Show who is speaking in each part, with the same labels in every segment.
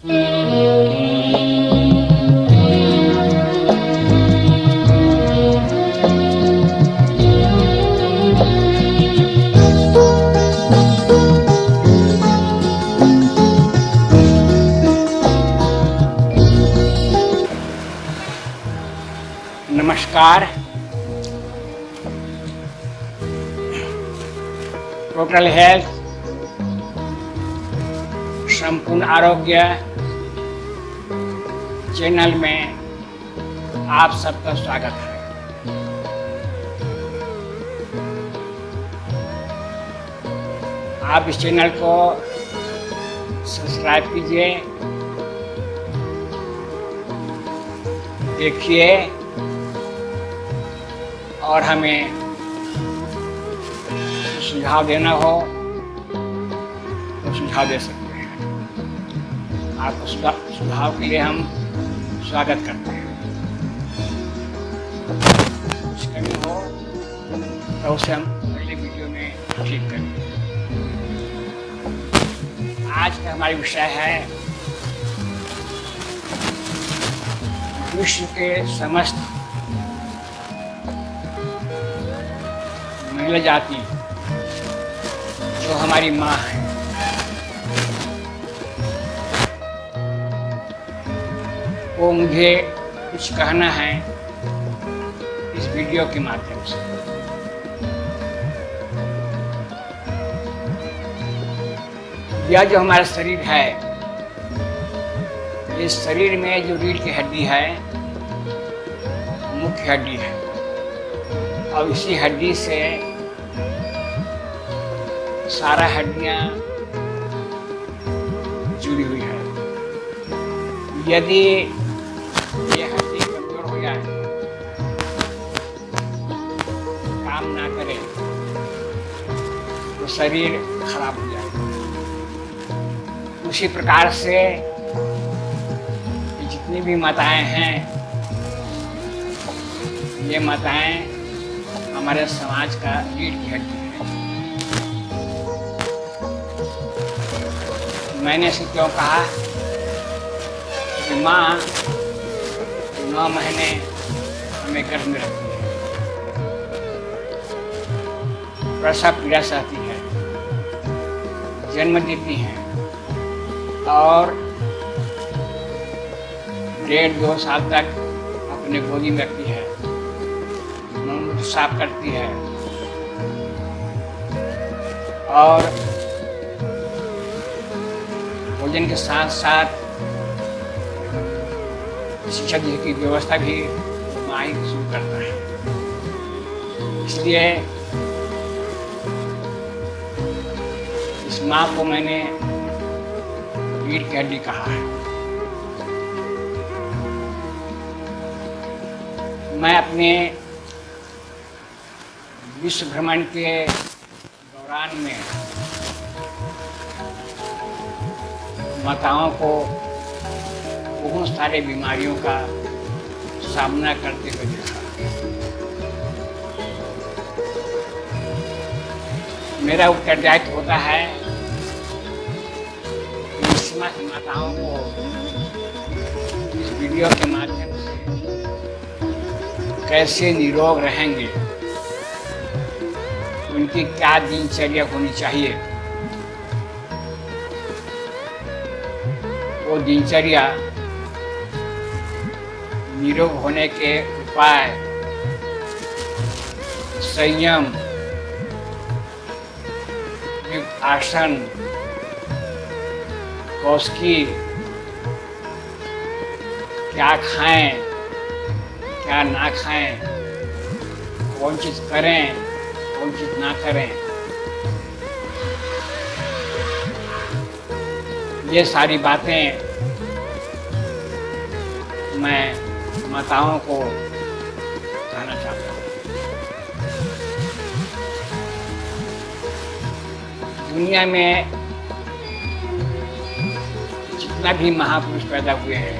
Speaker 1: नमस्कार। Total health, संपूर्ण आरोग्य चैनल में आप सबका स्वागत है। आप इस चैनल को सब्सक्राइब कीजिए, देखिए और हमें सुझाव देना हो तो सुझाव दे सकते हैं। आपको सुझाव के लिए हम स्वागत करते हैं। कुछ कमी हो तो उसे हम अगले वीडियो में ठीक करेंगे। आज का हमारा विषय है विश्व के समस्त महिला जाति जो हमारी माँ है, वो मुझे कुछ कहना है इस वीडियो के माध्यम से। यह जो हमारा शरीर है, इस शरीर में जो रीढ़ की हड्डी है मुख्य हड्डी है, और इसी हड्डी से सारा हड्डियां जुड़ी हुई है। यदि ये हड्डी कमजोर हो जाए, काम ना करे, तो शरीर खराब हो जाए। उसी प्रकार से जितनी भी माताएं हैं, ये माताएं हमारे समाज का रीढ़ की हड्डी है। मैंने इसे क्यों कहा कि माँ 9 महीने हमें गर्भ में रखती है, प्रसव पीड़ा सहती है, जन्म देती है और 1.5-2 साल तक अपने गोदी में रखती है, मुंह साफ करती है और भोजन के साथ साथ शिक्षा की व्यवस्था भी माँ ही शुरू करता है। इसलिए इस माँ को मैंने रीढ़ की हड्डी कहा है। मैं अपने विश्व भ्रमण के दौरान में माताओं को बहुत सारे बीमारियों का सामना करते हुए देखा। मेरा उत्तरदायित्व होता है कि समस्त माताओं को इस वीडियो के माध्यम से कैसे निरोग रहेंगे, उनकी क्या दिनचर्या होनी चाहिए, वो दिनचर्या निरोग होने के उपाय, संयम युक्त आसन, कौशकी, क्या खाएं क्या ना खाएं, कौन चीज करें कौन चीज ना करें, ये सारी बातें मैं माताओं को कहना चाहता हूँ। दुनिया में जितना भी महापुरुष पैदा हुए हैं,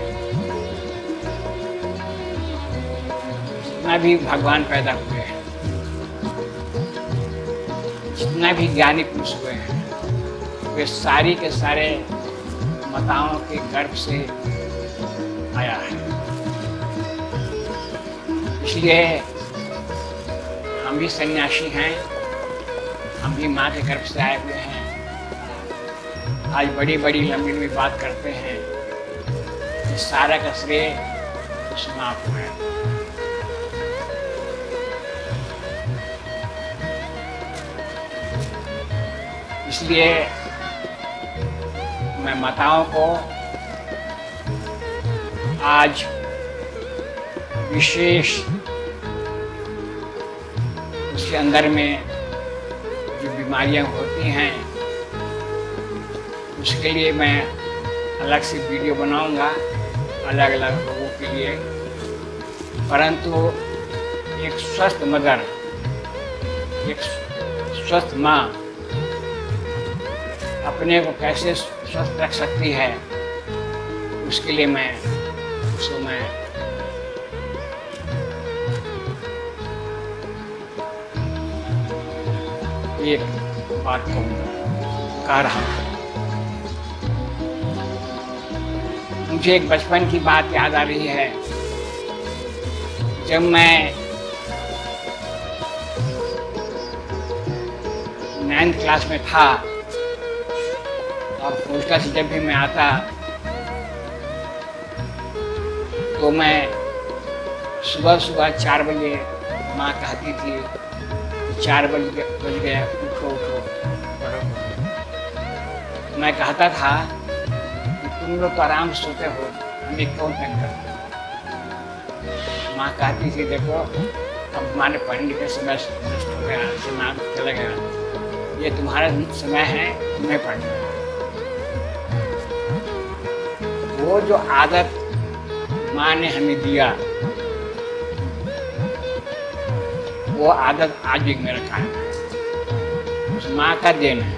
Speaker 1: जितना भी भगवान पैदा हुए हैं, जितना भी ज्ञानी पुरुष हुए हैं, वे सारी के सारे माताओं के गर्भ से आया है। इसलिए हम भी सन्यासी हैं, हम भी माँ के गर्भ से आए हुए हैं। आज बड़ी बड़ी लंबी बात करते हैं, इस सारा का श्रेय उस माँ को है। इसलिए मैं माताओं को आज विशेष उसके अंदर में जो बीमारियां होती हैं उसके लिए मैं अलग से वीडियो बनाऊंगा अलग अलग लोगों के लिए। परंतु एक स्वस्थ मदर, एक स्वस्थ माँ अपने को कैसे स्वस्थ रख सकती है, उसके लिए मैं एक बात कह रहा हूँ। मुझे एक बचपन की बात याद आ रही है। जब मैं 9th क्लास में था और हॉस्टल से जब भी मैं आता तो मैं सुबह 4 बजे माँ कहती थी 4 बज गए, उठो उठो पढ़ो। मैं कहता था कि तुम लोग तो आराम से सोते हो, हमें क्यों तंग करते हो। माँ कहती थी देखो अब हमारे पढ़ने के समय नष्ट हो गया, समय चला गया, ये तुम्हारा समय है, तुम्हें पढ़ना है। वो जो आदत माँ ने हमें दिया वो आदत आज भी मेरा कायम है, उस माँ का देन है।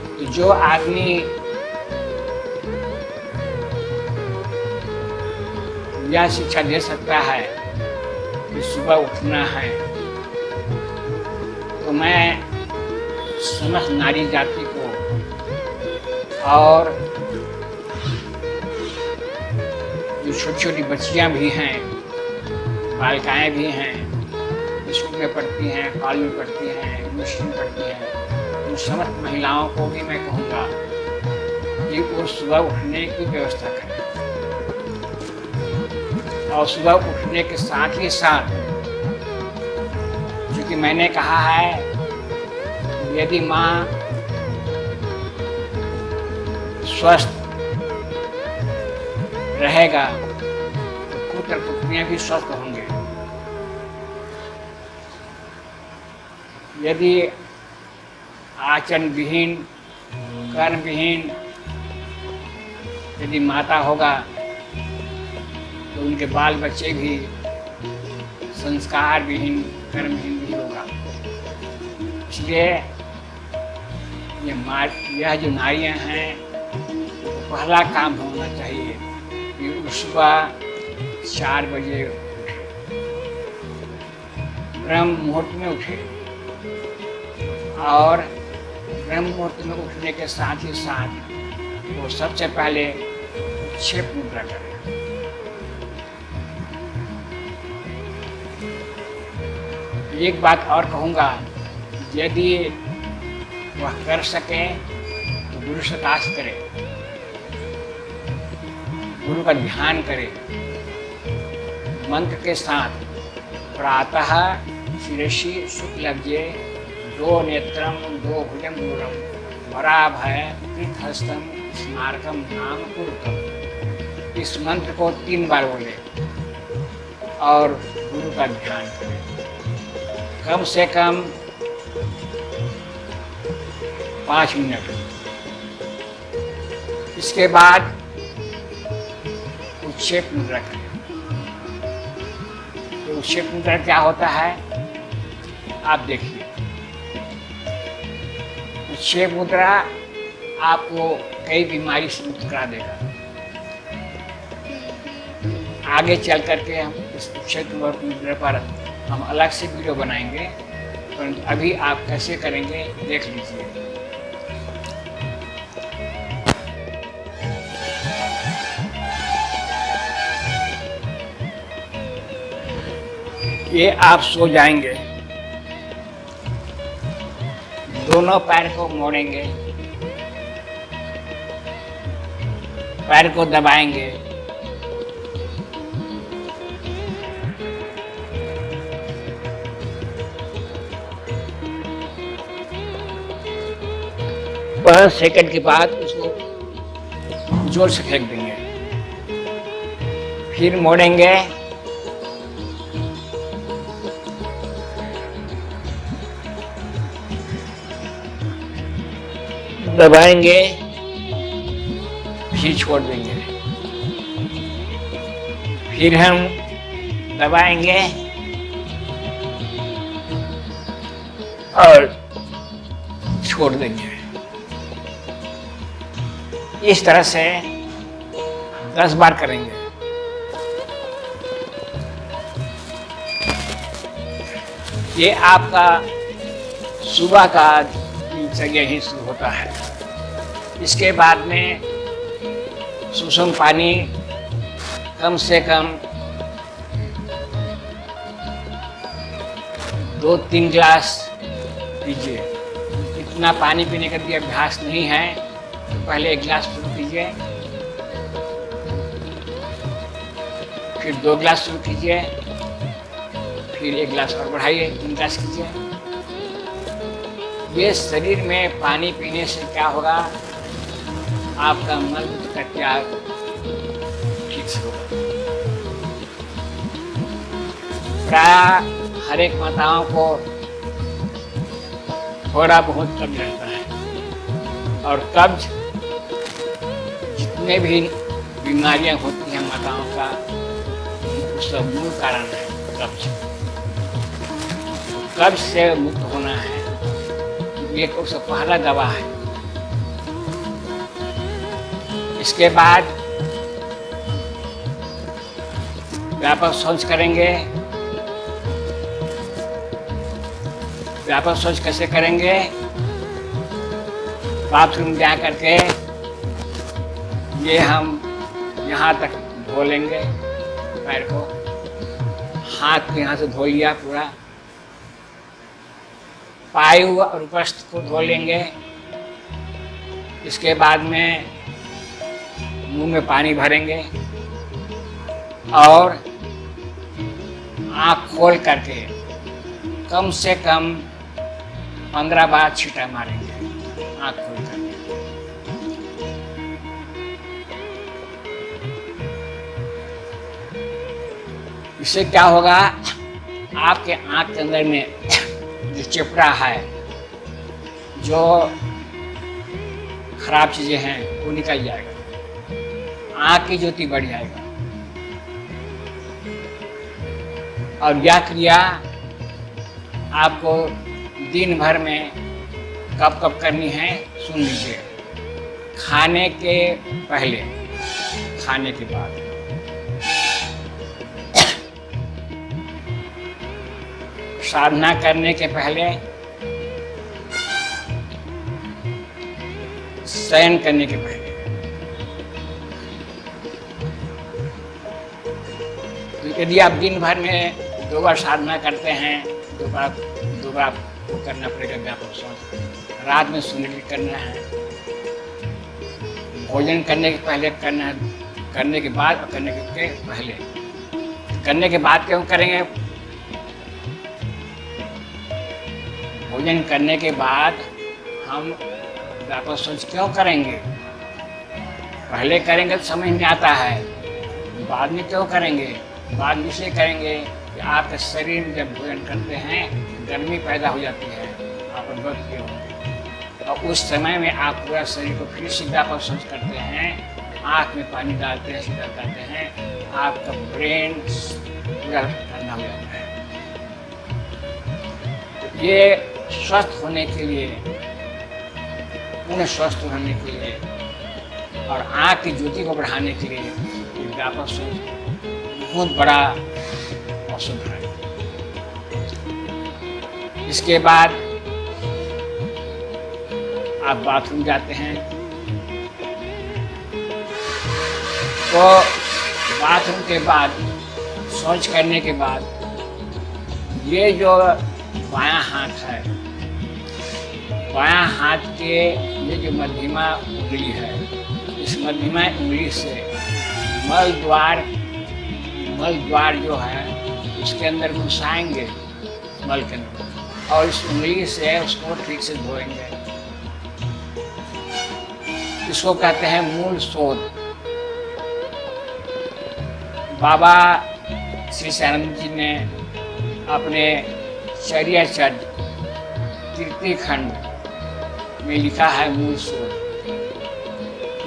Speaker 1: तो जो आदमी यह शिक्षा दे सकता है कि सुबह उठना है, तो मैं समस्त नारी जाति को और जो छोटी छोटी बच्चियां भी हैं, बालिकाएँ भी हैं, स्कूल में पढ़ती हैं, कॉलेज में पढ़ती हैं, यूनिवर्सिटी में पढ़ती हैं, उन समस्त महिलाओं को भी मैं कहूँगा कि वो सुबह उठने की व्यवस्था करें। और सुबह उठने के साथ ही साथ, क्योंकि मैंने कहा है यदि माँ स्वस्थ रहेगा तो पुत्र पुत्रियां भी स्वस्थ होंगे। यदि आचरण विहीन, कर्म विहीन यदि माता होगा तो उनके बाल बच्चे भी संस्कार विहीन, कर्महीन भी होगा। इसलिए यह जो नारियां हैं, पहला काम होना चाहिए कि सुबह 4 बजे ब्रह्म मुहूर्त में उठे और ब्रह्म मुहूर्त में उठने के साथ ही साथ वो सबसे पहले 6 मुद्रा करें। एक बात और कहूँगा, यदि वह कर सके तो गुरु से दास करे, गुरु का ध्यान करे, मंत्र के साथ प्रातः शिरसि शुक्लब्जे 2 नेत्रम 2 भुजम दूरम वराभय कृतहस्तम स्मारकम नाम कुरुतम। इस मंत्र को 3 बार बोले और गुरु का ध्यान करें, कम से कम 5 मिनट। इसके बाद उच्छेप मुद्रा करें। तो उच्छेप मुद्रा क्या होता है आप देखिए। उच्छेप मुद्रा आपको कई बीमारी से मुक्त करा देगा। आगे चल करके हम इस उच्छेप मुद्रा पर हम अलग से वीडियो बनाएंगे, परंतु अभी आप कैसे करेंगे देख लीजिए। ये आप सो जाएंगे, दोनों पैर को मोड़ेंगे, पैर को दबाएंगे, पाँच सेकंड के बाद उसको जोर से फेंक देंगे, फिर मोड़ेंगे, दबाएंगे, फिर छोड़ देंगे, फिर हम दबाएंगे और छोड़ देंगे। इस तरह से 10 बार करेंगे। ये आपका सुबह का दिनचर्या ही शुरू होता है। इसके बाद में सुसम पानी कम से कम 2-3 गिलास पीजिए। इतना पानी पीने का भी अभ्यास नहीं है तो पहले 1 गिलास शुरू कीजिए, फिर 2 गिलास शुरू कीजिए, फिर 1 गिलास और बढ़ाइए, 3 गिलास कीजिए। ये शरीर में पानी पीने से क्या होगा, आपका मल का त्याग ठीक से होगा। प्राय हर एक माताओं को थोड़ा बहुत कब्ज रहता है, और कब्ज जितने भी बीमारियां होती हैं माताओं का, उसका मूल कारण है कब्ज। कब्ज से मुक्त होना है, ये उसका पहला दवा है। इसके बाद व्यापक शौच करेंगे। व्यापक शौच कैसे करेंगे, बाथरूम जा करके ये हम यहाँ तक धो लेंगे, पैर को, हाथ को यहाँ से धो लिया पूरा, पायु और उपस्थ को धो लेंगे। इसके बाद में मुंह में पानी भरेंगे और आँख खोल करके कम से कम 15 बार छींटा मारेंगे आँख खोल करके। इससे क्या होगा, आपके आँख के अंदर में जो चिपड़ा है, जो खराब चीजें हैं, वो निकल जाएगा, आँख की ज्योति बढ़ जाएगा। और यह क्रिया आपको दिन भर में कब कब करनी है सुन लीजिए। खाने के पहले, खाने के बाद, साधना करने के पहले, शयन करने के पहले। तो यदि आप दिन भर में 2 बार साधना करते हैं, 2 बार वो करना पड़ेगा व्यापक शौच। रात में सुंदरी करना है, भोजन करने के पहले करना है, करने के बाद और करने के पहले। करने के बाद क्यों करेंगे? भोजन करने के बाद हम व्यापक शौच क्यों करेंगे? पहले करेंगे तो समझ में आता है, बाद में क्यों करेंगे? बाद में इसलिए करेंगे कि आपके शरीर में जब भोजन करते हैं गर्मी पैदा हो जाती है, आप अनुभव किए होंगे, और उस समय में आप पूरा शरीर को फिर से व्यापक शौच करते हैं, आँख में पानी डालते हैं, सीधा करते हैं, आपका ब्रेन पूरा ठंडा हो जाता है। ये स्वस्थ होने के लिए, पूर्ण स्वस्थ होने के लिए और आँख की ज्योति को बढ़ाने के लिए ये व्यापक शौच बहुत बड़ा औषध है। इसके बाद आप बाथरूम जाते हैं तो बाथरूम के बाद, शौच करने के बाद ये जो बायां हाथ है, बायां हाथ के ये जो मध्यमा उंगली है, इस मध्यमा उंगली से मल द्वार जो है उसके अंदर घुसाएंगे मल के अंदर, और इस उंगली से उसको ठीक से धोएंगे। इसको कहते हैं मूल शोध। बाबा श्री सैनंद जी ने अपने चर्याचर्य तृतीय खंड में लिखा है मूल शोध।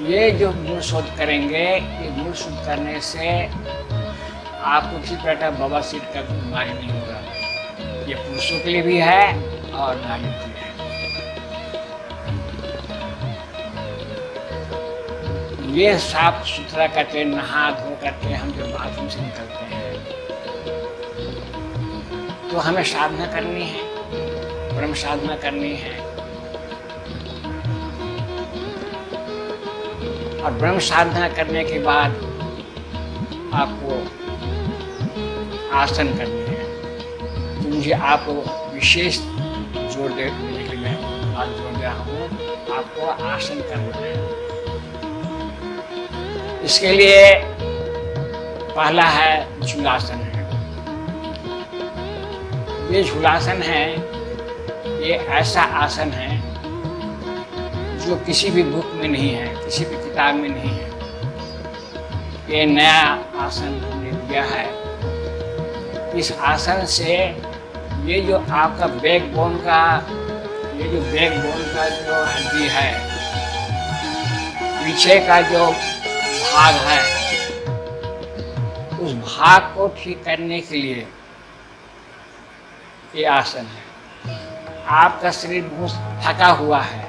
Speaker 1: ये जो मूल शोध करेंगे, ये मूल शोध करने से आपको किसी प्रकार का बवासीर का बीमारी नहीं होगा। ये पुरुषों के लिए भी है और नारियों के लिए है। ये साफ सुथरा करके नहा धो करके हम जब बाथरूम से निकलते हैं तो हमें साधना करनी है, ब्रह्म साधना करनी है। और ब्रह्म साधना करने के बाद आपको आसन करने हैं। तो मुझे आपको विशेष जोर देने के लिए मैं आज जोर दे रहा हूँ, आपको आसन करना है। इसके लिए पहला है झूलासन है। ये झूलासन है, ये ऐसा आसन है जो किसी भी बुक में नहीं है, किसी भी किताब में नहीं है। ये नया आसन हमने दिया है। इस आसन से ये जो आपका बैकबोन का जो हड्डी है, पीछे का जो भाग है, उस भाग को ठीक करने के लिए ये आसन है। आपका शरीर बहुत थका हुआ है,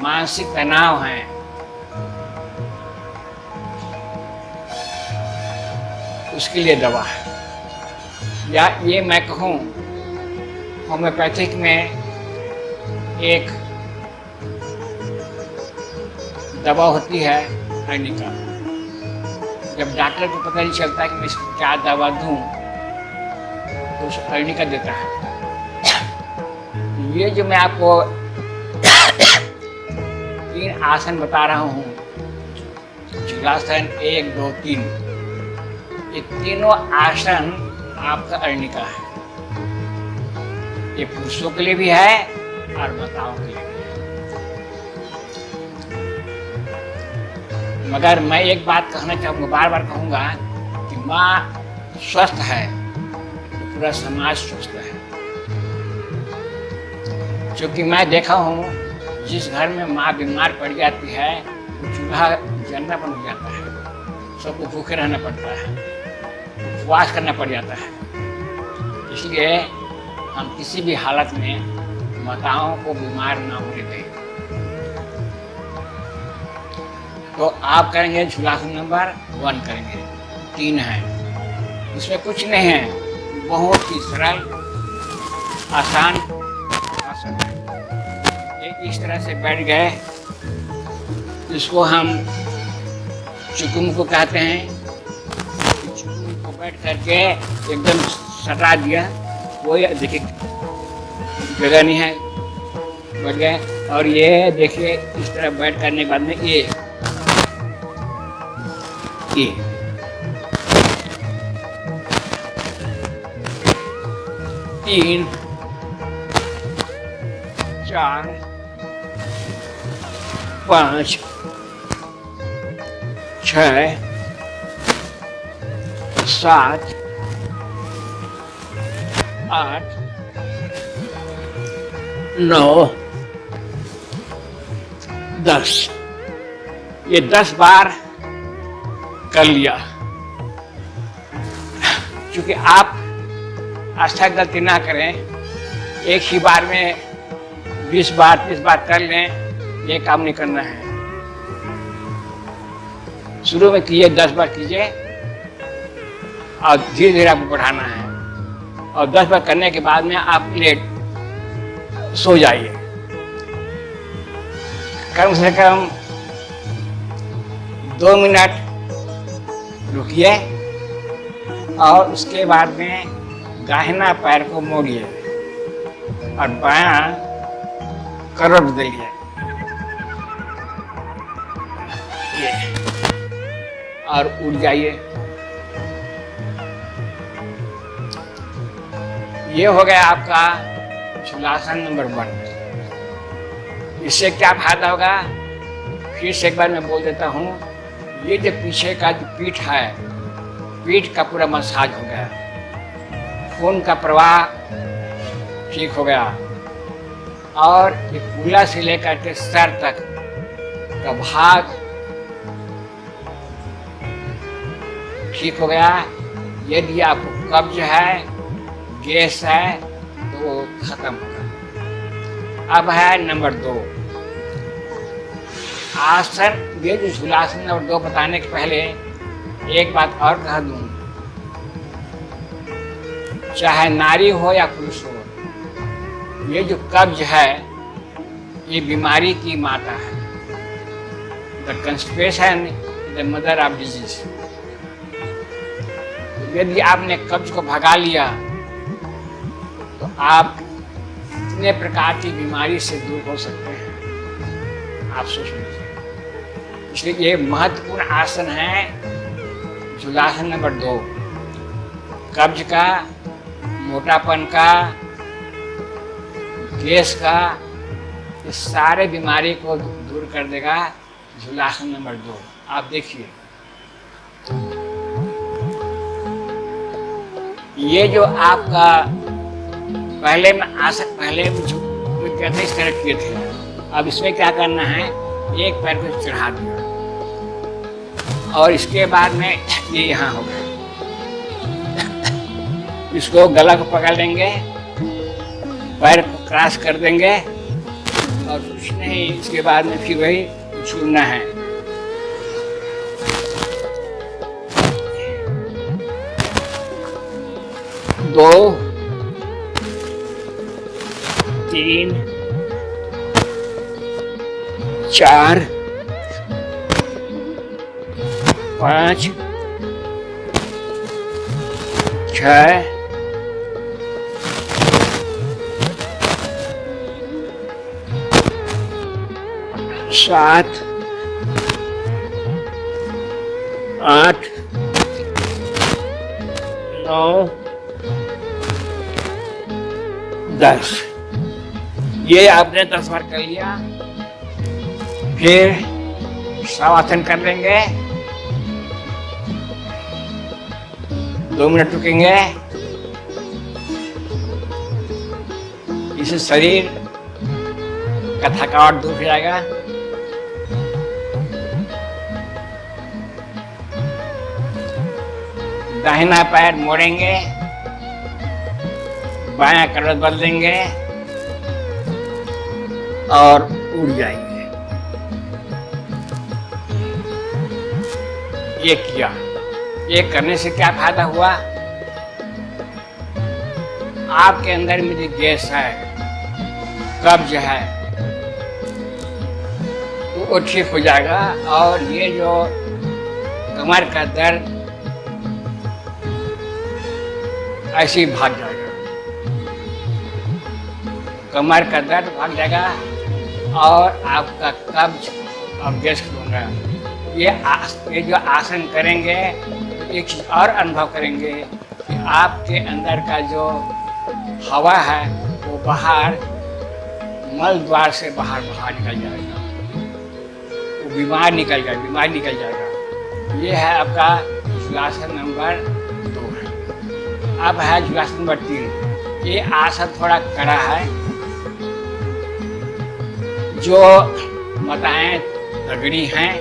Speaker 1: मानसिक तनाव है, उसके लिए दवा है। या ये मैं कहूँ, होम्योपैथिक में एक दवा होती है अर्निका। जब डॉक्टर को पता नहीं चलता कि मैं इसको क्या दवा दूं, तो उसे अर्निका देता है। ये जो मैं आपको 3 आसन बता रहा हूँ, झूलासन 1, 2, 3, ये तीनों आसन आपका अर्निका है। ये पुरुषों के लिए भी है और माताओं के लिए भी है। मगर मैं एक बात कहना चाहूँगा, बार बार कहूँगा कि माँ स्वस्थ है तो पूरा समाज स्वस्थ है। क्योंकि मैं देखा हूँ, जिस घर में माँ बीमार पड़ जाती है वो चूल्हा जलना बंद हो जाता है, सबको भूखे रहना पड़ता है, उपवास करना पड़ जाता है। इसलिए हम किसी भी हालत में माताओं को बीमार ना होने दें। तो आप करेंगे झूलासन नंबर 1 करेंगे, 3 है, इसमें कुछ नहीं है, बहुत ही सरल आसान आसन है। ये इस तरह से बैठ गए, इसको हम चुकुम को कहते हैं। चुकुम को बैठ करके एकदम सटा दिया, कोई देखिए जगह नहीं है, बैठ गए। और ये देखिए इस तरह बैठ करने के बाद में ये 3, 4, 5, 6, 7, 8, 9, 10। ये 10 बार कर लिया। क्योंकि आप अच्छा गलती ना करें, एक ही बार में 20 बार 30 बार कर लें, ये काम नहीं करना है। शुरू में कीजिए, 10 बार कीजिए और धीरे धीरे आपको बढ़ाना है। और 10 बार करने के बाद में आप लेट सो जाइए। कम से कम 2 मिनट रुकिए और उसके बाद में दाहिना पैर को मोड़िए और बायां करवट बदलिए। ये और उठ जाइए। ये हो गया आपका शूलासन नंबर 1। इससे क्या फायदा होगा, फिर से एक बार मैं बोल देता हूँ। ये जो पीछे का जो पीठ है, पीठ का पूरा मसाज हो गया, खून का प्रवाह ठीक हो गया, और ये कूल्हा से लेकर के सर तक का भाग ठीक हो गया। यदि आपको कब्ज है, गैस है, तो वो खत्म होगा। अब है नंबर 2 आसन। ये जो शूलासन नंबर 2 बताने के पहले एक बात और कह दूं, चाहे नारी हो या पुरुष हो, ये जो कब्ज है ये बीमारी की माता है। The constipation the mother of disease. यदि आपने कब्ज को भगा लिया तो आप कितने प्रकार की बीमारी से दूर हो सकते हैं, आप सोच लीजिए। इसलिए ये महत्वपूर्ण आसन है शूलासन नंबर 2। कब्ज का, मोटापन का, गैस का, इस सारे बीमारी को दूर कर देगा शूलासन नंबर 2। आप देखिए, ये जो आपका पहले में आसन, पहले कहते इस तरह किए थे, अब इसमें क्या करना है, एक पैर को चढ़ा दिया और इसके बाद में ये यहाँ हो गया। इसको गला को पकड़ लेंगे, पैर को क्रॉस कर देंगे और कुछ नहीं, इसके बाद में फिर वही छूना है। दो, 3, 4, 5, 6, 7, 8, 9, 10। ये आपने 10 बार कर लिया। फिर शवासन कर लेंगे, 2 मिनट रुकेंगे। इससे शरीर का थकावट दूर हो जाएगा। दाहिना पैर मोड़ेंगे, बायां करवट बदल देंगे और उड़ जाएंगे। ये किया। ये करने से क्या फायदा हुआ, आपके अंदर में जो गैस है, कब्ज है, तो वो ठीक हो जाएगा। और ये जो कमर का दर्द ऐसे ही भाग जाएगा, कमर का दर्द भाग जाएगा और आपका कब्ज और गैस होगा। ये जो आसन करेंगे, एक चीज और अनुभव करेंगे कि आपके अंदर का जो हवा है वो बाहर मल द्वार से बाहर निकल जाएगा, वो बीमार निकल जाएगा। ये है आपका शूलासन नंबर 2 है। अब है शूलासन नंबर 3। ये आसन थोड़ा कड़ा है। जो माताएं तगड़ी हैं,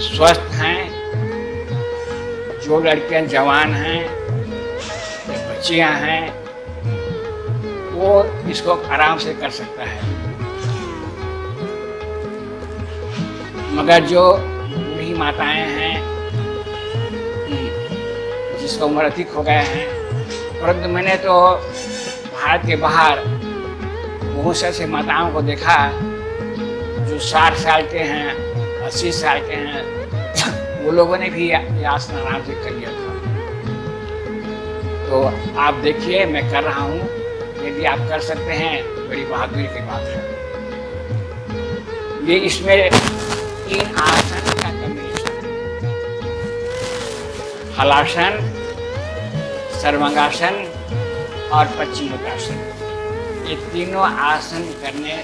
Speaker 1: स्वस्थ हैं, जो लड़कियां जवान हैं, बच्चियां हैं, वो इसको आराम से कर सकता है। मगर जो बूढ़ी माताएं हैं, जिसको उम्र अधिक हो गए हैं, परंतु मैंने तो भारत के बाहर बहुत से ऐसे माताओं को देखा जो 60 साल के हैं, 80 साल के हैं, वो लोगों ने भी ये आसन आराम से कर लिया था। तो आप देखिए मैं कर रहा हूँ, यदि आप कर सकते हैं बड़ी बहादुरी की बात है। ये इसमें 3 आसन का कॉम्बिनेशन है, हलासन, सर्वांगासन और पश्चिमोत्तासन। ये तीनों आसन करने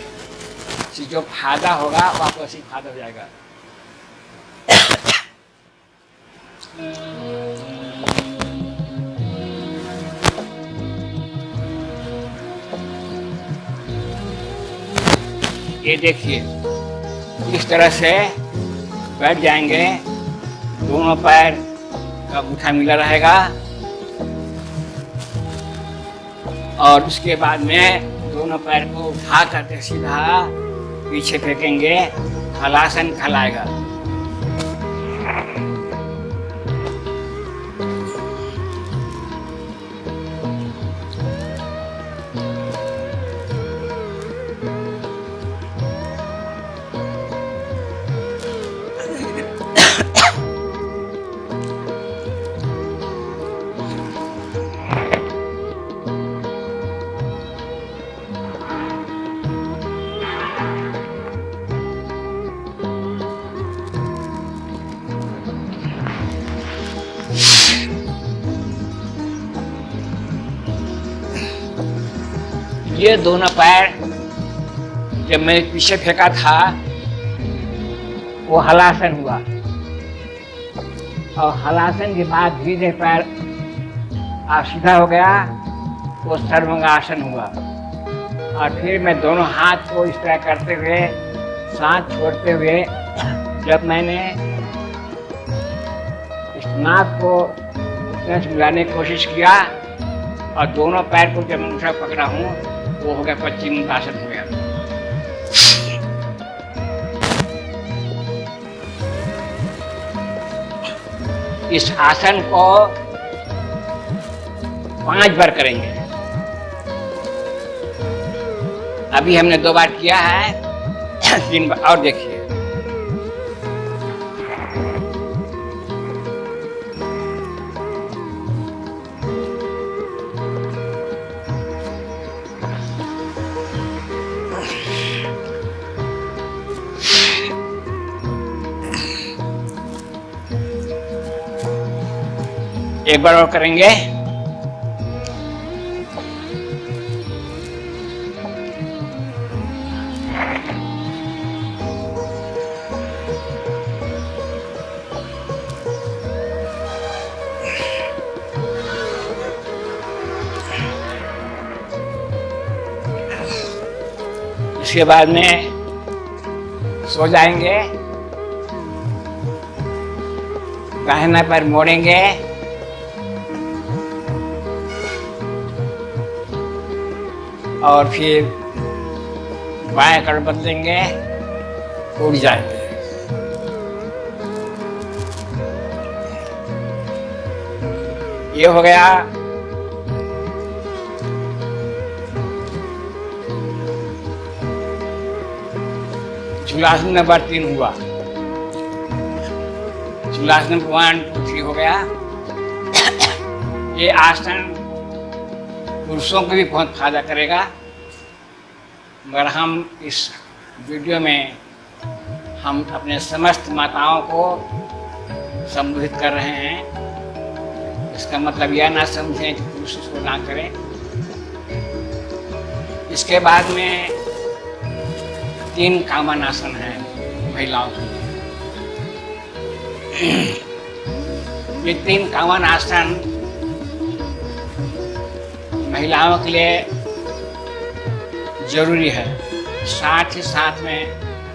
Speaker 1: से जो फायदा होगा वो आपको ऐसी फायदा हो जाएगा। ये देखिए इस तरह से बैठ जाएंगे, दोनों पैर का अंगूठा मिला रहेगा और उसके बाद में दोनों पैर को उठा करके सीधा पीछे फेंकेंगे, हलासन कहलाएगा। ये दोनों पैर जब मैं पीछे फेंका था वो हलासन हुआ और हलासन के बाद धीरे पैर आप सीधा हो गया, वो सर्वांगासन हुआ। और फिर मैं दोनों हाथ को इस तरह करते हुए, सांस छोड़ते हुए, जब मैंने इस नाक को मिलाने की कोशिश किया और दोनों पैर को जब अंगूठा पकड़ा हूँ, वो हो गया पश्चिमोत्तासन हो गया। इस आसन को 5 बार करेंगे। अभी हमने 2 बार किया है, 3 बार और देखिए। एक बार और करेंगे। इसके बाद में सो जाएंगे, दाहिना पैर मोड़ेंगे और फिर बाएं कर बदलेंगे, उड़ जाएंगे। ये हो गया झूलासन नंबर 3 हुआ। झूलासन 1 2 3 हो गया। ये आसन पुरुषों को भी बहुत फायदा करेगा, मगर हम इस वीडियो में हम अपने समस्त माताओं को संबोधित कर रहे हैं। इसका मतलब यह ना समझें कि पुरुष इसको ना करें। इसके बाद में 3 कामन आसन हैं महिलाओं के लिए। ये 3 कामन आसन महिलाओं के लिए जरूरी है, साथ ही साथ में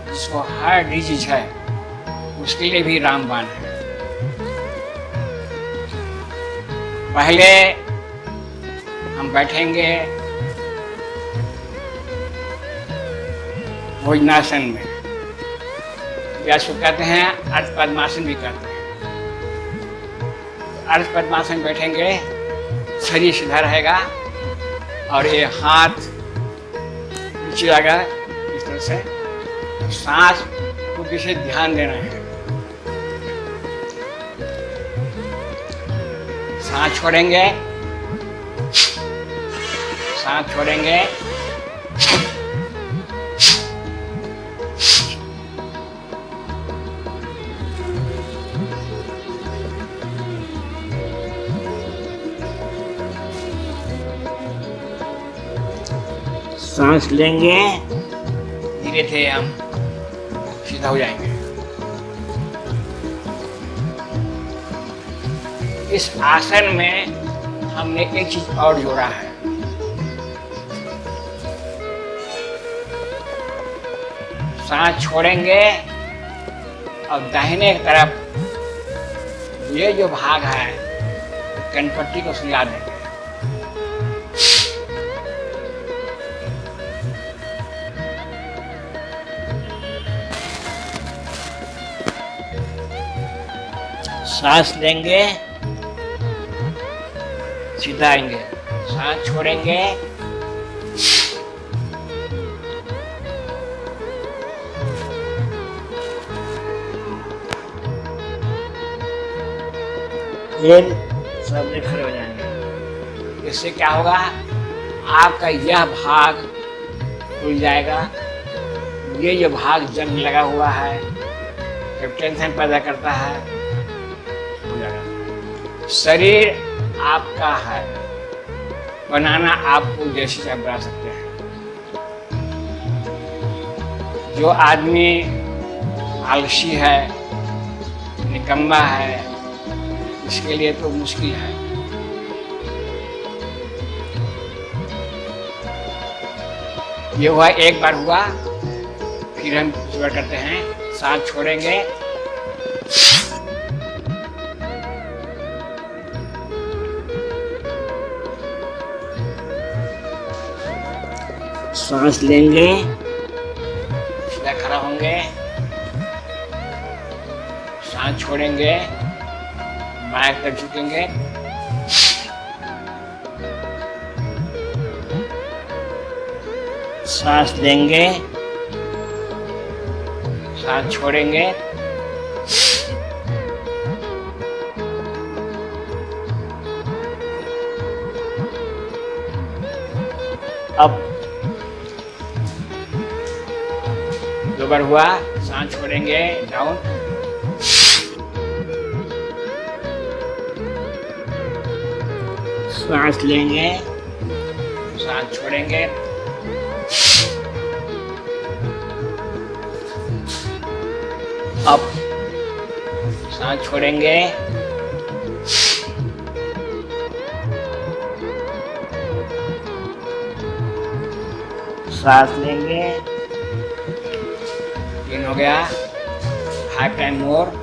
Speaker 1: जिसको हार्ट डिजीज है उसके लिए भी रामबाण है। पहले हम बैठेंगे भोजनासन में, या इसको कहते हैं अर्ध पद्मासन भी कहते हैं। अर्ध पद्मासन बैठेंगे, शरीर सीधा रहेगा और ये हाथ नीचे आएगा इस तरह से। सांस को विशेष ध्यान देना है। सांस छोड़ेंगे सांस छोड़ेंगे, सांस लेंगे, धीरे धीरे हम सीधा हो जाएंगे। इस आसन में हमने एक चीज और जोड़ा है। सांस छोड़ेंगे और दाहिने तरफ ये जो भाग है कनपट्टी को सुला देंगे। सांस लेंगे, सीधा आएंगे, सांस छोड़ेंगे, फिर सब खड़े हो जाएंगे। इससे क्या होगा, आपका यह भाग खुल जाएगा। ये जो भाग जंग लगा हुआ है, जब टेंशन पैदा करता है, हो जाएगा। शरीर आपका है, बनाना आपको जैसे चाहे बना सकते हैं। जो आदमी आलसी है, निकम्मा है, इसके लिए तो मुश्किल है। ये हुआ, एक बार हुआ, फिर हम शुरू करते हैं। सांस छोड़ेंगे, सांस लेंगे, सीधा खड़ा होंगे, सांस छोड़ेंगे, बाएं तरफ झुकेंगे, सांस लेंगे, सांस छोड़ेंगे, अब दो बार हुआ, सांस छोड़ेंगे, डाउन, सांस लेंगे, सांस छोड़ेंगे, अब सांस छोड़ेंगे, सांस लेंगे, तीन हो गया, 5 time more,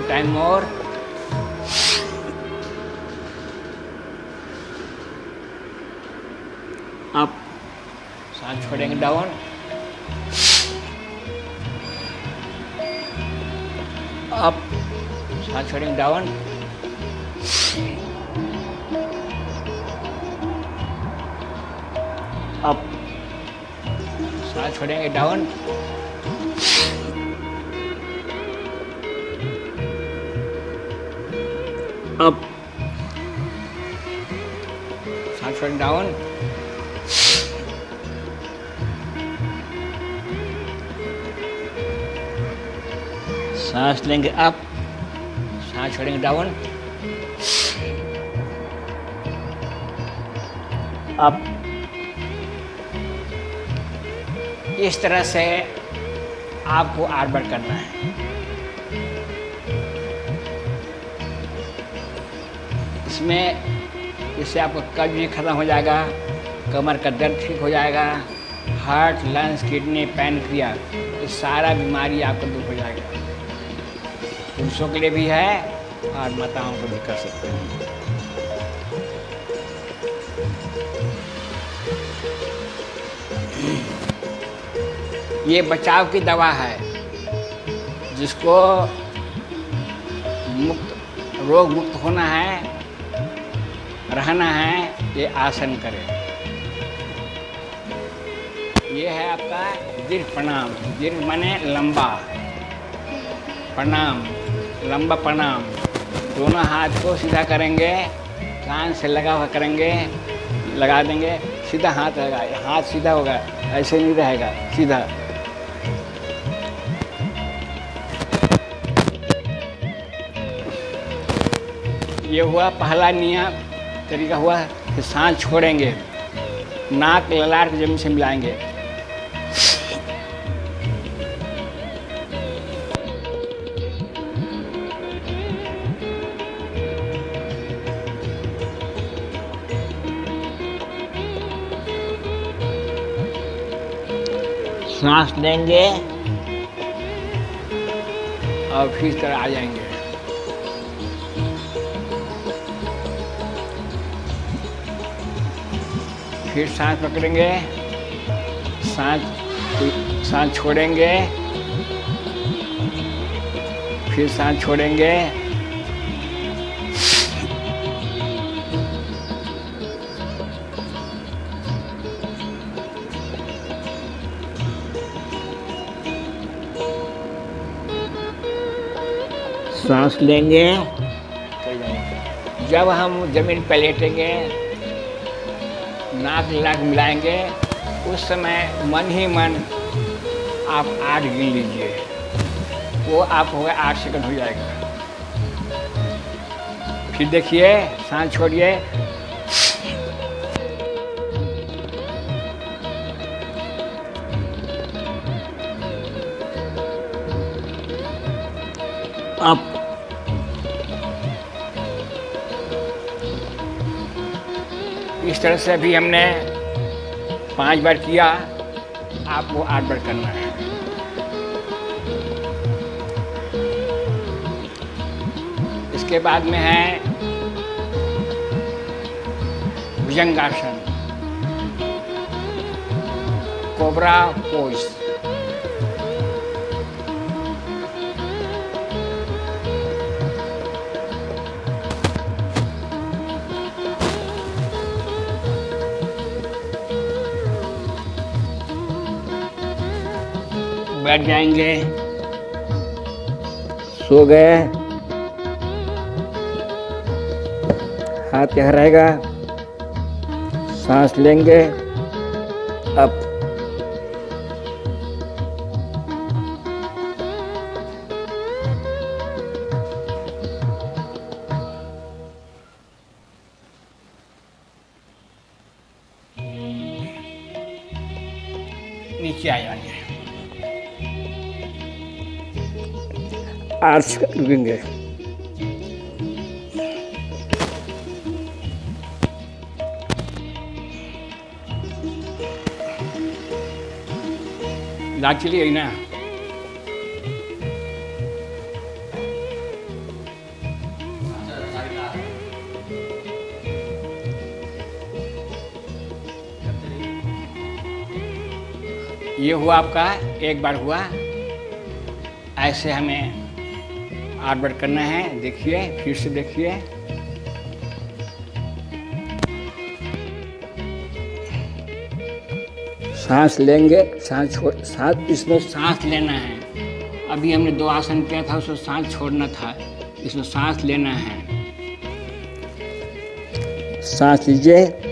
Speaker 1: time more, up, सांस छोड़ेंगे, डाउन, अप, सांस छोड़ेंगे, डाउन, अप, सांस छोड़ेंगे, डाउन, अप, सांस छोड़ेंगे, डाउन, सांस लेंगे, अप, सांस छोड़ेंगे, डाउन, अप। इस तरह से आपको 8 बार करना है। इसमें इससे आपका कब्ज भी खत्म हो जाएगा, कमर का दर्द ठीक हो जाएगा, हार्ट, लंग्स, किडनी, पैनक्रियाज, ये सारा बीमारी आपको दूर हो जाएगा। पुरुषों के लिए भी है और माताओं को भी कर सकते हैं। ये बचाव की दवा है, जिसको मुक्त रोग मुक्त होना है, रहना है, ये आसन करें। ये है आपका दीर्घ प्रणाम। दीर्घ माने लंबा, प्रणाम लंबा प्रणाम। दोनों हाथ को सीधा करेंगे, कान से लगा हुआ करेंगे, लगा देंगे, सीधा हाथ रहेगा, हाथ सीधा होगा, ऐसे नहीं रहेगा, सीधा। ये हुआ पहला नियम तरीका हुआ। कि सांस छोड़ेंगे, नाक ललाट की जमीन से मिलाएंगे। सांस लेंगे और फिर इस तरह आ जाएंगे। फिर सांस पकड़ेंगे, सांस छोड़ेंगे, फिर सांस छोड़ेंगे, सांस लेंगे। जब हम जमीन पर लेटेंगे, नाक लाक मिलाएंगे, उस समय मन ही मन आप 8 गिन लीजिए। वो आप हो गए 8 सेकंड हो जाएगा। फिर देखिए, सांस छोड़िए, अब इस तरह से अभी हमने 5 बार किया, आपको 8 बार करना है। इसके बाद में है भुजंगासन, कोबरा पोज। बैठ जाएंगे, सो गए, हाथ यहाँ रहेगा, सांस लेंगे। अब नीचे आ जाएंगे, आर्च रुकेंगे। लाच चलिए ना, ये हुआ आपका 1 बार हुआ। ऐसे हमें 8 बार करना है। देखिए, फिर से देखिए, सांस लेंगे, सांस छोड़, सांस इसमें सांस लेना है। अभी हमने 2 आसन किया था, उसमें सांस छोड़ना था, इसमें सांस लेना है। सांस लीजिए,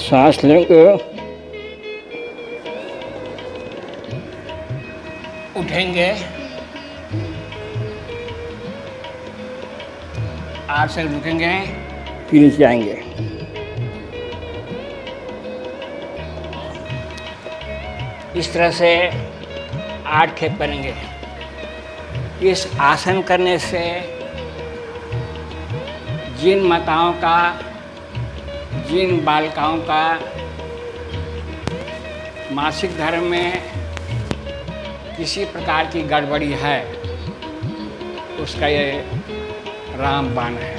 Speaker 1: सांस लेंगे, उठेंगे, 8 सेकंड रुकेंगे, फिर नीचे आएंगे। इस तरह से 8 खेप करेंगे। इस आसन करने से जिन माताओं का, जिन बालिकाओं का मासिक धर्म में किसी प्रकार की गड़बड़ी है, उसका ये रामबाण है,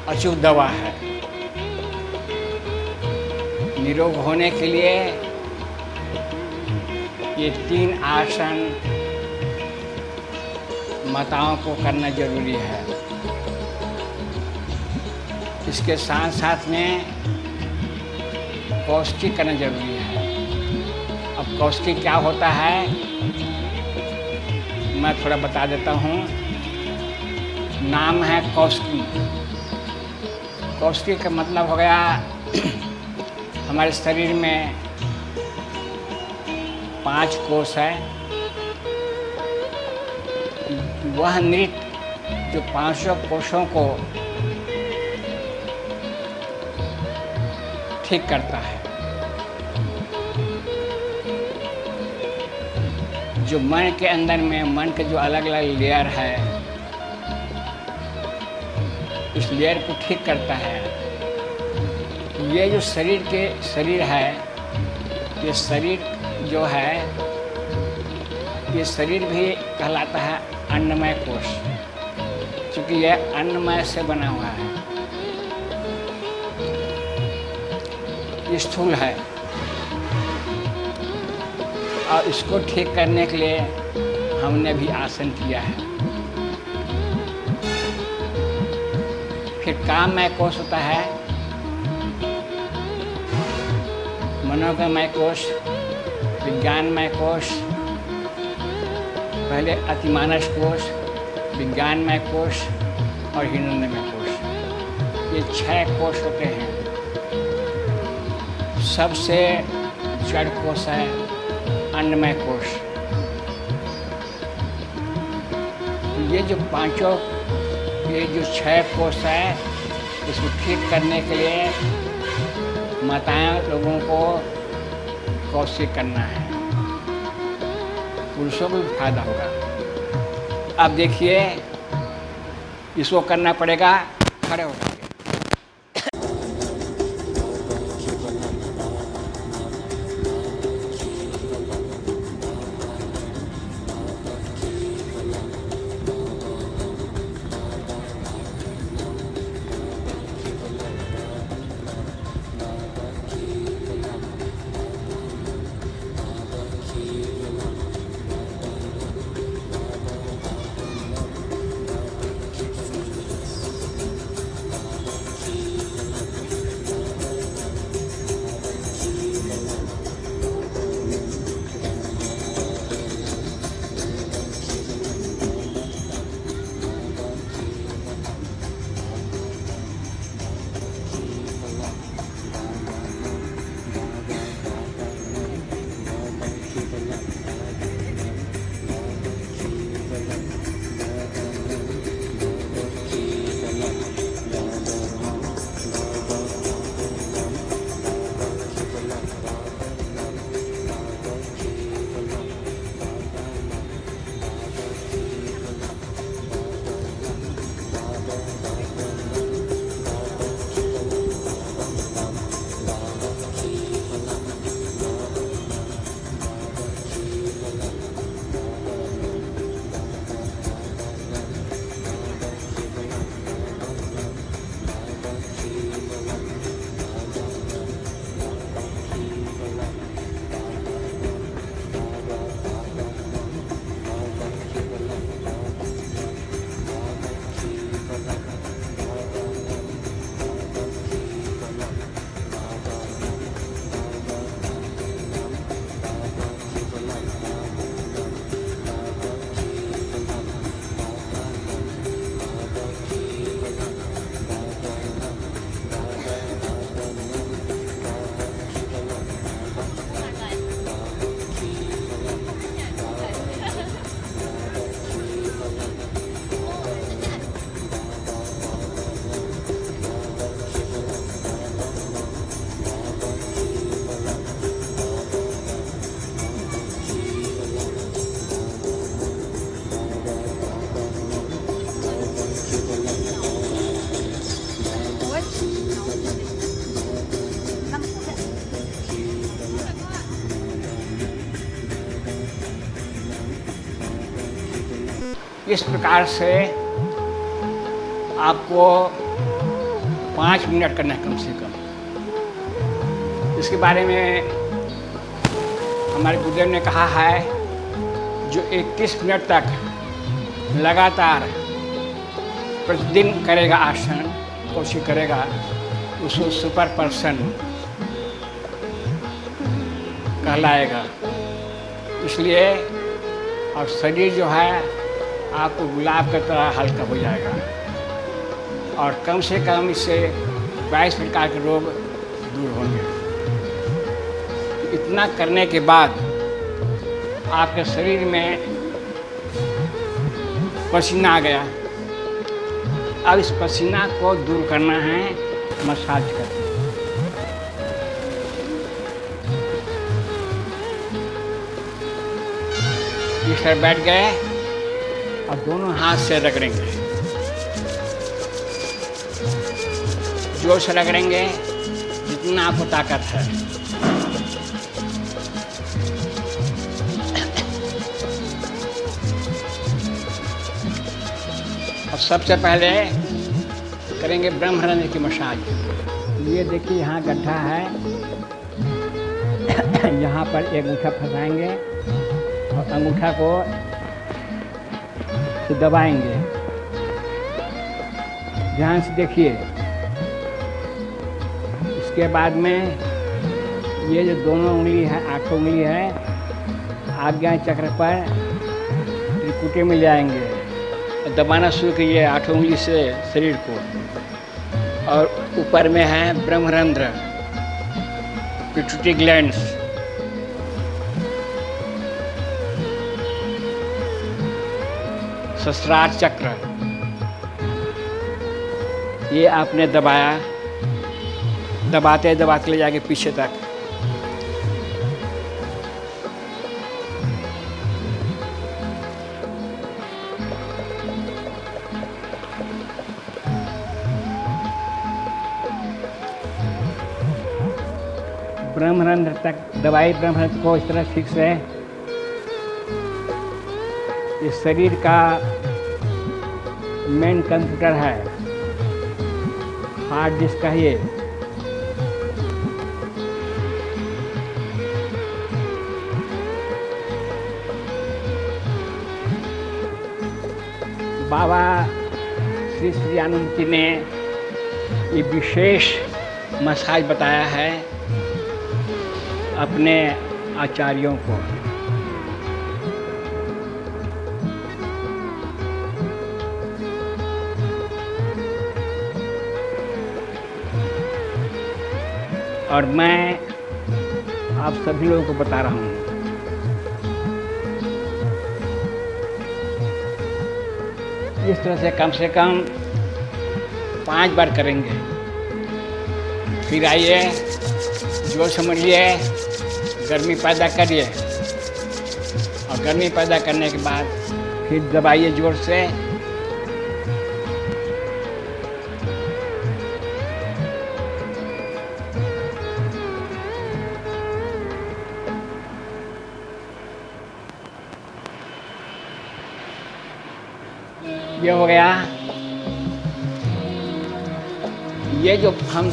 Speaker 1: अचूक दवा है। निरोग होने के लिए ये 3 आसन माताओं को करना जरूरी है। इसके साथ साथ में कौष्ठी करना जरूरी है। अब कौष्ठी क्या होता है मैं थोड़ा बता देता हूँ। नाम है कौष्ठी। कौष्ठी का मतलब हो गया हमारे शरीर में 5 कोष है। वह नृत्य जो 5 कोषों को ठीक करता है, जो मन के अंदर में मन के जो अलग अलग लेयर है, उस लेयर को ठीक करता है। ये जो शरीर है, ये शरीर जो है, ये शरीर भी कहलाता है अन्नमय कोष, क्योंकि यह अन्नमय से बना हुआ है, ये स्थूल है। और इसको ठीक करने के लिए हमने भी आसन किया है। फिर काममय कोष होता है, मनोमय कोष, विज्ञानमय कोष, पहले अतिमानस कोष, विज्ञानमय कोष और हिरण्यमय कोष। ये 6 कोष होते हैं। सबसे जड़ कोष है अन्नमय कोष। ये जो 6 कोष है, इसको ठीक करने के लिए माताएं लोगों को कौष्ठी करना है। पुरुषों को भी फायदा होगा। अब देखिए, इसको करना पड़ेगा खड़े होकर। इस प्रकार से आपको 5 मिनट करना है कम से कम। इसके बारे में हमारे गुरुदेव ने कहा है, जो 21 मिनट तक लगातार प्रतिदिन करेगा आसन, कोशिश करेगा, उसको सुपर पर्सन कहलाएगा। इसलिए और शरीर जो है आपको गुलाब की तरह हल्का हो जाएगा और कम से कम इससे 22 प्रकार के रोग दूर होंगे। इतना करने के बाद आपके शरीर में पसीना आ गया। अब इस पसीना को दूर करना है मसाज करके। इस तरह बैठ गए और दोनों हाथ से रगड़ेंगे, जोर से रगड़ेंगे जितना आपको ताकत है। अब सबसे पहले करेंगे ब्रह्मरंध्र की मसाज। ये देखिए यहाँ गड्ढा है, यहाँ पर एक अंगूठा फंसाएंगे और अंगूठा को दबाएंगे। ध्यान से देखिए। इसके बाद में ये जो दोनों उंगली है, 8 उंगली है, आज्ञा चक्र पर त्रिकुटी में जाएंगे। दबाना शुरू कीजिए 8 उंगली से शरीर को। और ऊपर में है ब्रह्मरंध्र, पिट्यूटरी ग्लैंड्स, सहस्रार चक्र। ये आपने दबाया, दबाते दबाते ले जाके पीछे तक। ब्रह्मरंध्र तक दबाई। ब्रह्मरंध्र को इस तरह ठीक से, ये शरीर का मेन कंप्यूटर है, हार्ड डिस्क है ये। बाबा श्री श्री आनंद जी ने ये विशेष मसाज बताया है अपने आचार्यों को। और मैं आप सभी लोगों को बता रहा हूँ। इस तरह से कम 5 बार करेंगे। फिर आइए, जोर समझिए, गर्मी पैदा करिए और गर्मी पैदा करने के बाद फिर दबाइए जोर से। ये हो गया। ये जो हम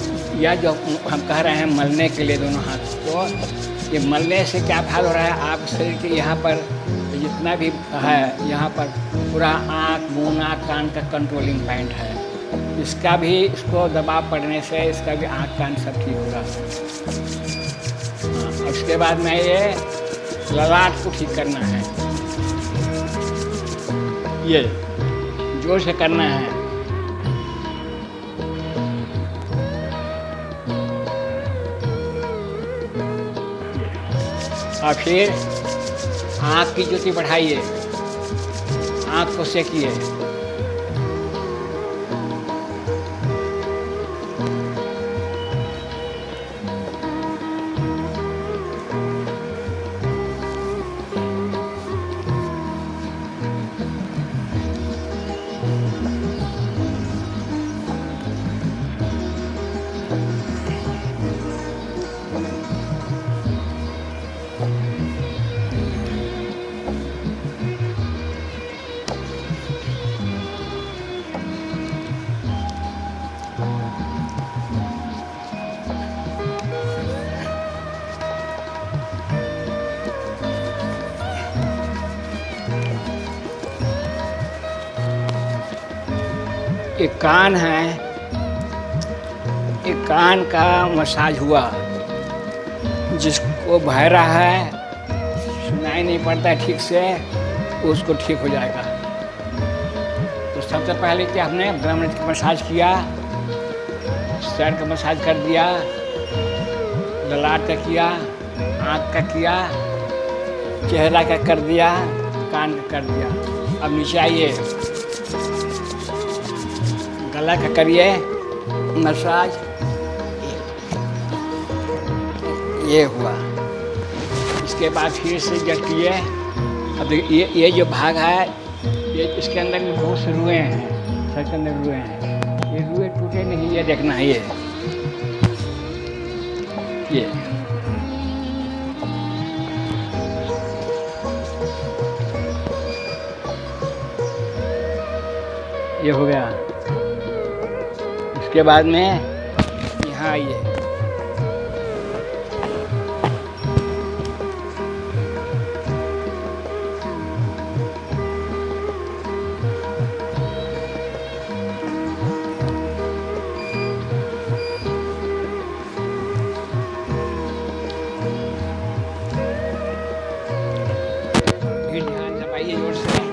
Speaker 1: कह रहे हैं मलने के लिए दोनों हाथ को, ये मलने से क्या फायदा हो रहा है, आप शरीर के यहाँ पर जितना भी है, यहाँ पर पूरा आँख, मुँह, नाक, कान का कंट्रोलिंग पॉइंट है। इसका भी, इसको दबाव पड़ने से इसका भी आँख, कान सब ठीक होगा। और उसके बाद में ये ललाट को ठीक करना है, ये जोर से करना है। और फिर आँख की ज्योति बढ़ाइए, आँख को सेकिए। एक कान है, एक कान का मसाज हुआ। जिसको बहरा है, सुनाई नहीं पड़ता है ठीक से, उसको ठीक हो जाएगा। तो सबसे पहले क्या हमने ब्रह्मरथ का मसाज किया, सर का मसाज कर दिया, ललाट का किया, आँख का किया, चेहरा का कर दिया, कान का कर दिया। अब नीचे आइए, गला का करिए मसाज। ये हुआ। इसके बाद फिर से जब किए, अब ये जो भाग है, ये इसके अंदर में बहुत से रुएँ हैं, सर के अंदर रुएँ हैं। ये रुएँ टूटे नहीं, ये देखना है। ये हो गया। इसके बाद में यहाँ आइए, ध्यान दबाइए जोर से।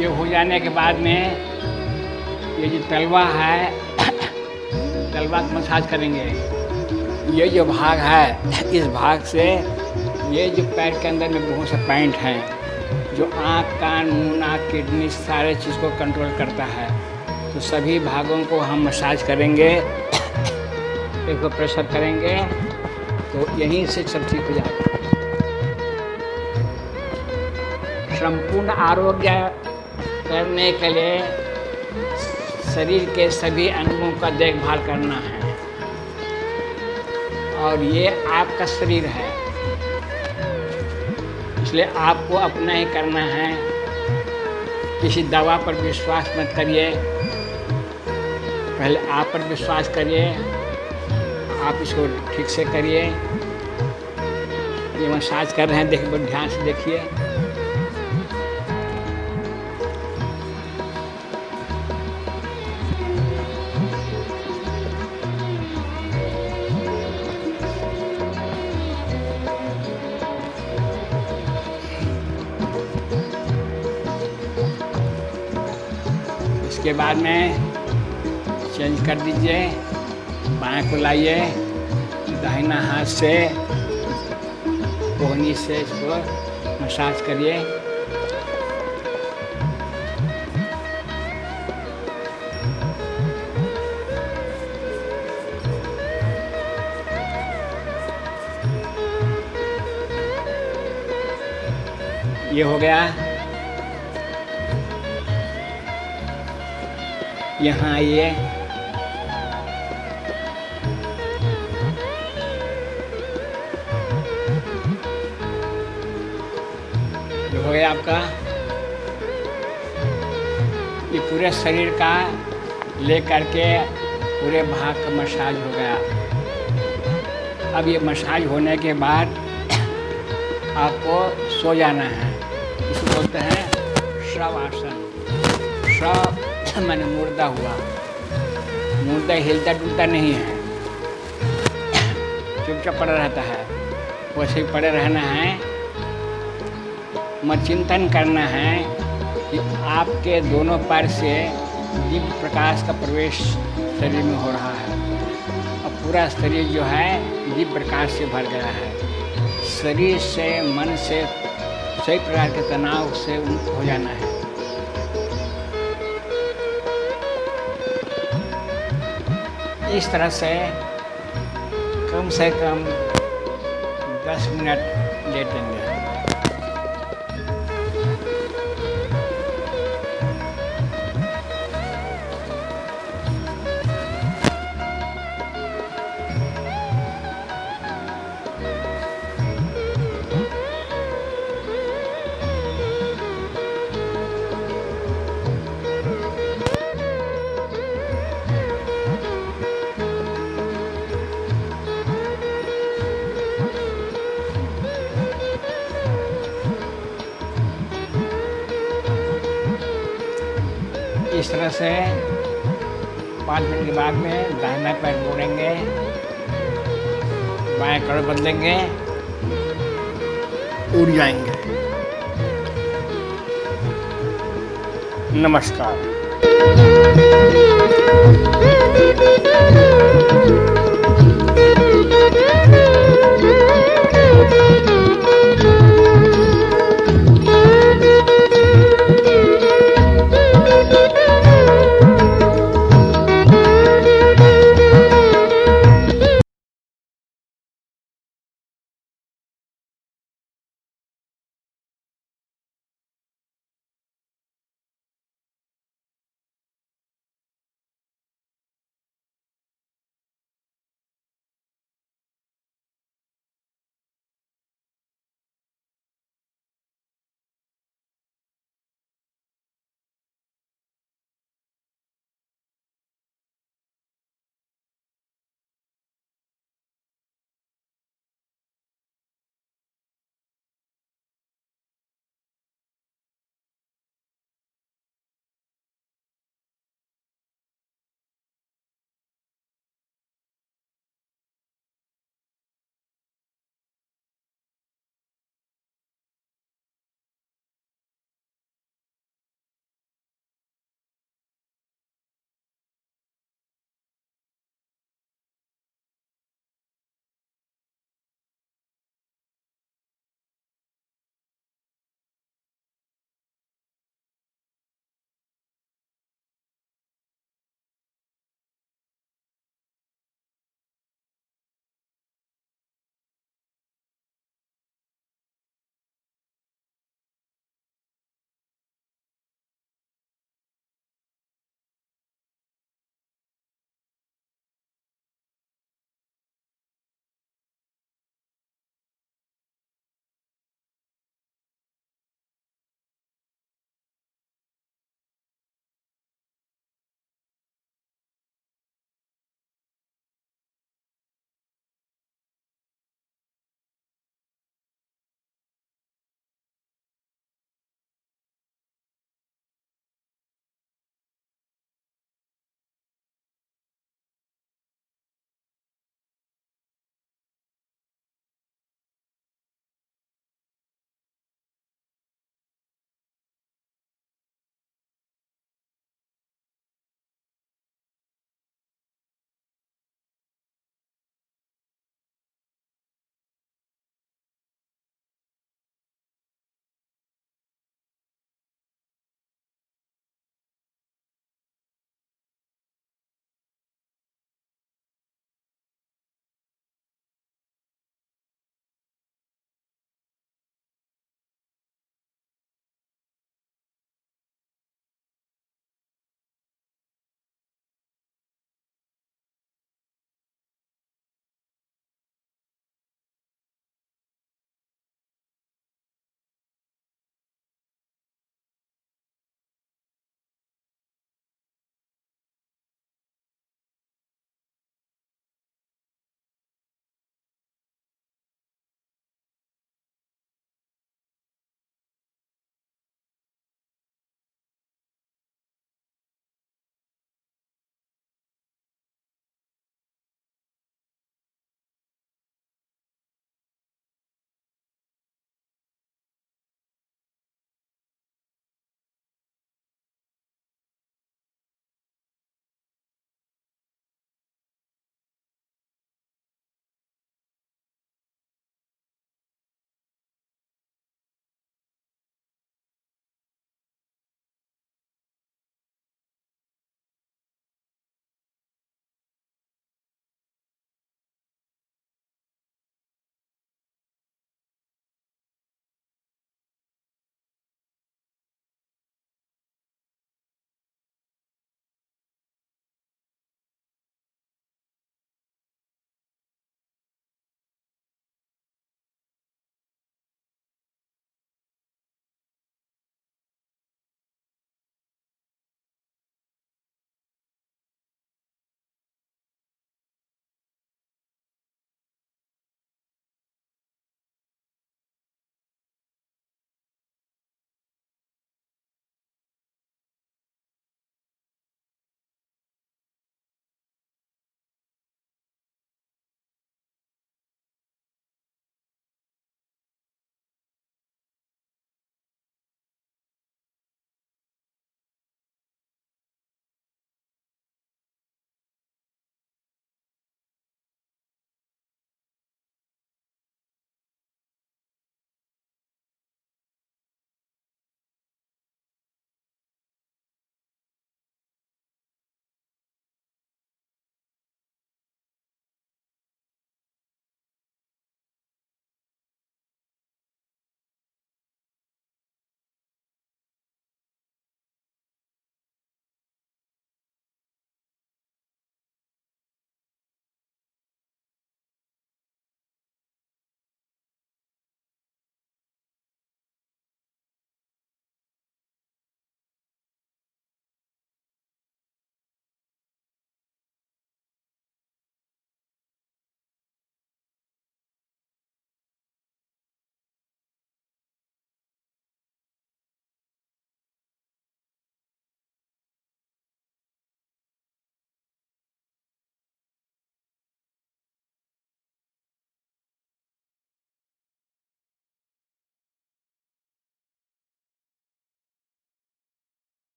Speaker 1: ये हो जाने के बाद में ये जो तलवा है, तलवा का मसाज करेंगे। ये जो भाग है, इस भाग से ये जो पैर के अंदर में बहुत से पॉइंट हैं जो आँख, कान, मुँह, नाक, किडनी सारे चीज़ को कंट्रोल करता है। तो सभी भागों को हम मसाज करेंगे, एक प्रेशर करेंगे तो यहीं से सब ठीक हो जाएगा। संपूर्ण आरोग्य करने के लिए शरीर के सभी अंगों का देखभाल करना है, और ये आपका शरीर है, इसलिए आपको अपना ही करना है। किसी दवा पर विश्वास मत करिए, पहले आप पर विश्वास करिए, आप इसको ठीक से करिए। ये मसाज कर रहे हैं, देखिए, बहुत ध्यान से देखिए। इसके बाद में चेंज कर दीजिए, बाएं को लाइए, दाहिना हाथ से कोहनी से इसको मसाज करिए। ये हो गया। यहाँ आइए, ये हो गया आपका। ये पूरे शरीर का लेकर के पूरे भाग का मसाज हो गया। अब ये मसाज होने के बाद आपको सो जाना है। इसको बोलते हैं शवासन। शव मैंने मुर्दा हुआ, मुर्दा हिलता डुलता नहीं है, चुपचाप पड़ा रहता है, वैसे ही पड़े रहना है। मत चिंतन करना है कि आपके दोनों पैर से दिव्य प्रकाश का प्रवेश शरीर में हो रहा है। अब पूरा शरीर जो है दिव्य प्रकाश से भर गया है। शरीर से, मन से, सही प्रकार के तनाव से मुक्त हो जाना है। इस तरह से कम से कम 10 मिनट लेटेंगे। इस तरह से 5 मिनट के बाद में दाहिना पैर मोड़ेंगे, बाएं कड़ बदलेंगे, उड़ जाएंगे। नमस्कार।